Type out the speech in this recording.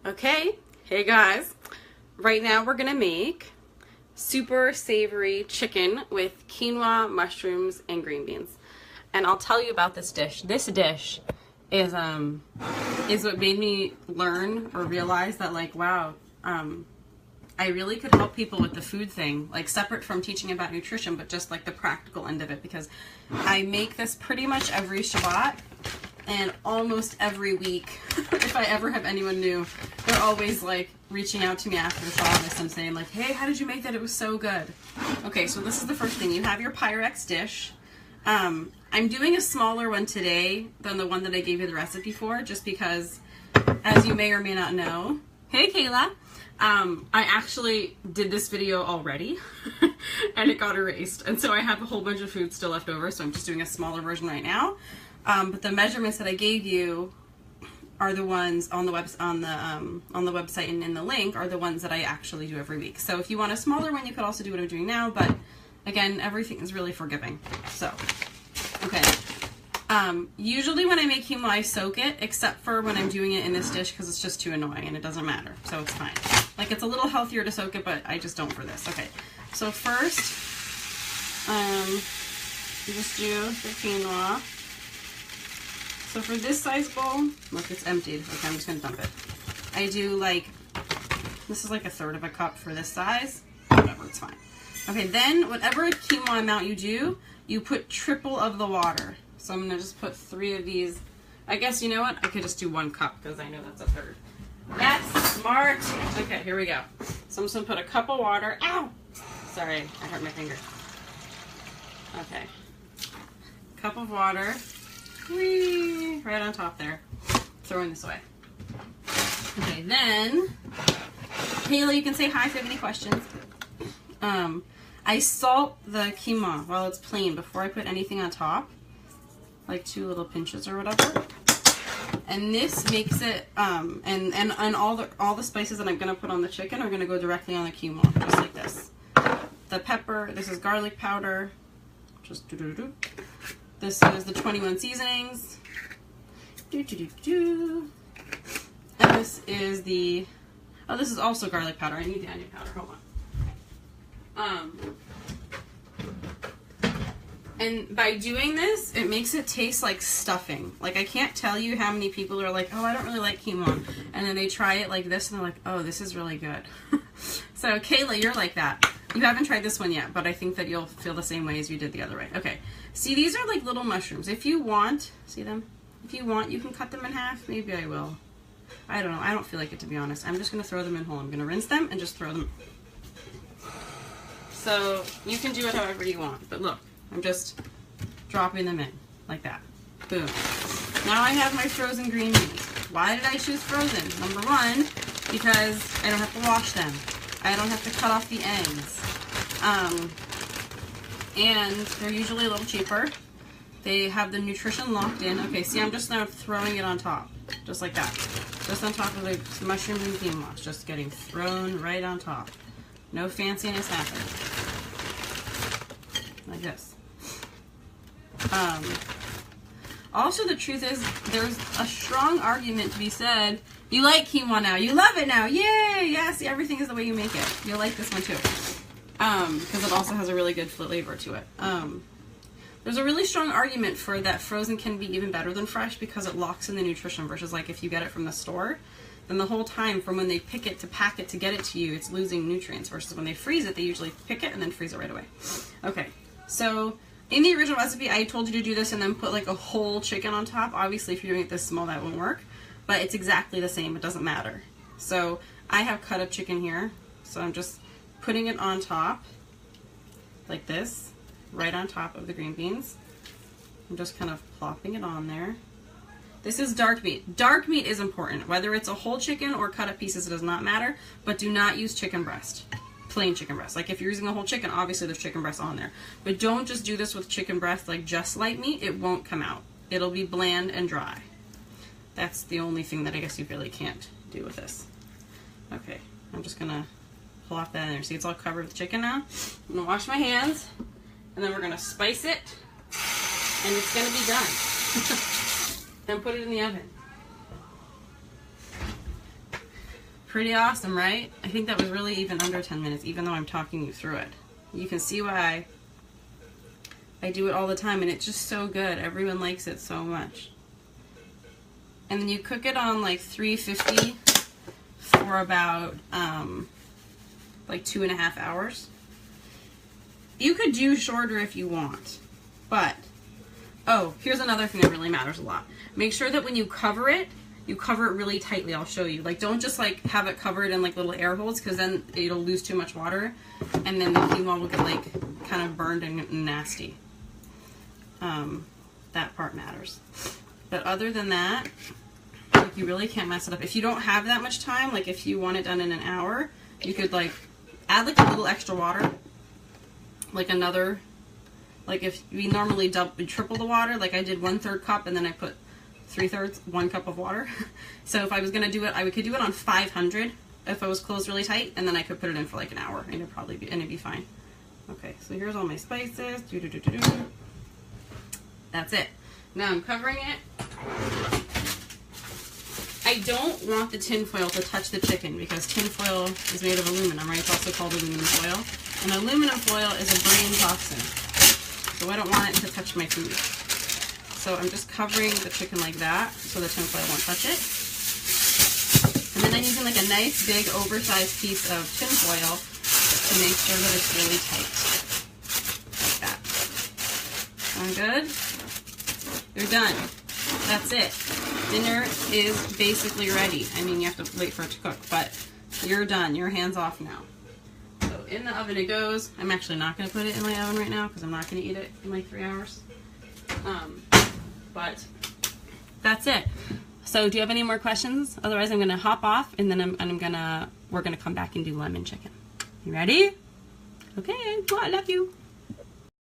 Okay, hey guys. Right now we're gonna make super savory chicken with quinoa, mushrooms, and green beans. And I'll tell you about this dish. This dish is what made me learn or realize that, like, wow, I really could help people with the food thing, like separate from teaching about nutrition, but just like the practical end of it, because I make this pretty much every Shabbat. And almost every week, if I ever have anyone new, they're always like reaching out to me after Shabbos and saying like, hey, how did you make that? It was so good. Okay, so this is the first thing. You have your Pyrex dish. I'm doing a smaller one today than the one that I gave you the recipe for, just because, as you may or may not know, hey Kayla, I actually did this video already and it got erased. And so I have a whole bunch of food still left over, so I'm just doing a smaller version right now. But the measurements that I gave you are the ones on the website and in the link are the ones that I actually do every week. So if you want a smaller one, you could also do what I'm doing now. But again, everything is really forgiving. So, okay. Usually when I make quinoa, I soak it, except for when I'm doing it in this dish because it's just too annoying and it doesn't matter. So it's fine. Like, it's a little healthier to soak it, but I just don't for this. Okay. So first, you just do the quinoa. So for this size bowl, look, it's emptied. Okay, I'm just gonna dump it. I do like, this is like 1/3 of a cup for this size. Whatever, it's fine. Okay, then whatever quinoa amount you do, you put triple of the water. So I'm gonna just put 3 of these. I guess, you know what? I could just do 1 cup because I know that's 1/3. That's smart. Okay, here we go. So I'm just gonna put a cup of water. Ow! Sorry, I hurt my finger. Okay. Cup of water. Whee! Right on top there. Throwing this away. Okay, then, Kayla, you can say hi if you have any questions. I salt the quinoa while it's plain before I put anything on top, like 2 little pinches or whatever. And this makes it, and all the spices that I'm gonna put on the chicken are gonna go directly on the quinoa, just like this. The pepper. This is garlic powder. Just do-do-do-do. This is the 21 seasonings. And this is the, oh, this is also garlic powder. I need the onion powder. Hold on. And by doing this, it makes it taste like stuffing. Like, I can't tell you how many people are like, oh, I don't really like quinoa. And then they try it like this and they're like, oh, this is really good. So, Kayla, you're like that. You haven't tried this one yet, but I think that you'll feel the same way as you did the other way. Okay. See, these are like little mushrooms. If you want, see them? If you want, you can cut them in half. Maybe I will. I don't know. I don't feel like it, to be honest. I'm just going to throw them in whole. I'm going to rinse them and just throw them. So you can do it however you want. But look, I'm just dropping them in like that. Boom. Now I have my frozen green beans. Why did I choose frozen? Number 1, because I don't have to wash them. I don't have to cut off the ends. And they're usually a little cheaper. They have the nutrition locked in. Okay, see, I'm just now throwing it on top. Just like that. Just on top of the mushrooms and quinoa. It's just getting thrown right on top. No fanciness happening. Like this. Also, the truth is, there's a strong argument to be said. You like quinoa now. You love it now. Yay! Yeah, see, everything is the way you make it. You'll like this one too. Because it also has a really good flavor to it. There's a really strong argument for that frozen can be even better than fresh because it locks in the nutrition versus like if you get it from the store, then the whole time from when they pick it to pack it to get it to you, it's losing nutrients versus when they freeze it, they usually pick it and then freeze it right away. Okay, so in the original recipe, I told you to do this and then put like a whole chicken on top. Obviously, if you're doing it this small, that won't work, but it's exactly the same. It doesn't matter. So I have cut up chicken here, so I'm just putting it on top like this, right on top of the green beans. I'm just kind of plopping it on there. This is dark meat. Dark meat is important. Whether it's a whole chicken or cut up pieces, it does not matter, but do not use chicken breast. Plain chicken breast. Like if you're using a whole chicken, obviously there's chicken breast on there. But don't just do this with chicken breast, like just light meat. It won't come out. It'll be bland and dry. That's the only thing that I guess you really can't do with this. Okay, I'm just gonna pull off that in there. See, it's all covered with chicken now. I'm gonna wash my hands, and then we're gonna spice it, and it's gonna be done. And put it in the oven. Pretty awesome, right? I think that was really even under 10 minutes, even though I'm talking you through it. You can see why I do it all the time, and it's just so good. Everyone likes it so much. And then you cook it on like 350 for about like 2.5 hours. You could do shorter if you want, but oh, here's another thing that really matters a lot. Make sure that when you cover it really tightly. I'll show you. Like, don't just like have it covered in like little air holes, because then it'll lose too much water, and then the quinoa will get like kind of burned and nasty. That part matters. But other than that, like, you really can't mess it up. If you don't have that much time, like if you want it done in an hour, you could like add like a little extra water, like another, like if we normally triple the water, like I did 1/3 cup and then I put 3/3, 1 cup of water. So if I was gonna do it, I could do it on 500 if it was closed really tight, and then I could put it in for like an hour, and it'd be fine. Okay, so here's all my spices. That's it. Now I'm covering it. I don't want the tin foil to touch the chicken, because tin foil is made of aluminum, right? It's also called aluminum foil. And aluminum foil is a brain toxin. So I don't want it to touch my food. So I'm just covering the chicken like that so the tin foil won't touch it. And then I'm using like a nice big oversized piece of tin foil to make sure that it's really tight. Like that. Sound good? You're done. That's it. Dinner is basically ready. I mean, you have to wait for it to cook, but you're done. You're hands off now. So in the oven it goes. I'm actually not going to put it in my oven right now because I'm not going to eat it in like 3 hours. But that's it. So do you have any more questions? Otherwise I'm going to hop off, and then we're going to come back and do lemon chicken. You ready? Okay. Well, I love you.